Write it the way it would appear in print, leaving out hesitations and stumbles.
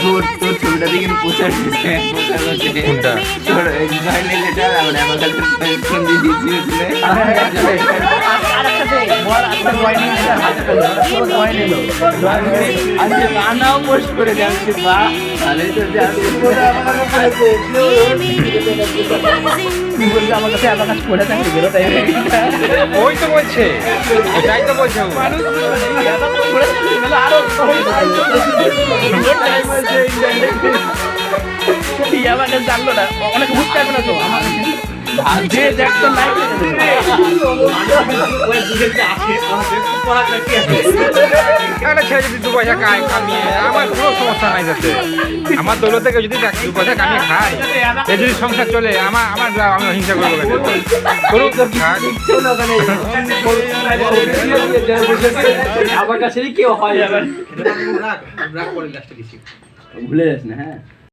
তোর ছবিটা দিকে পোস্টার কোনটা তোর জয়েন্ট লেটার আর আমার কাছে ফোন দিয়ে দিয়েছিলে আজকে গানাও পোস্ট করে যাচ্ছি বা তাহলে তো আমার কাছে পড়ে থাকতে গেল তাই ওই তো বলছে এটাই তো বলছে আমাকে জানলো না অনেকে বুঝতে পারবে না তো যে দেখতো লাইক একটা ছেলে যদি 2 পয়সা কামিয়ে আমার কোনো সমস্যা নাই যাতে আমার দৌলত থেকে যদি 2 পয়সা কামিয়ে খায় এ যদি সংসার চলে আমার আমি হিংসা করবো করুক আমার কাছে কেউ হয় যাবে ভুলে যাস না হ্যাঁ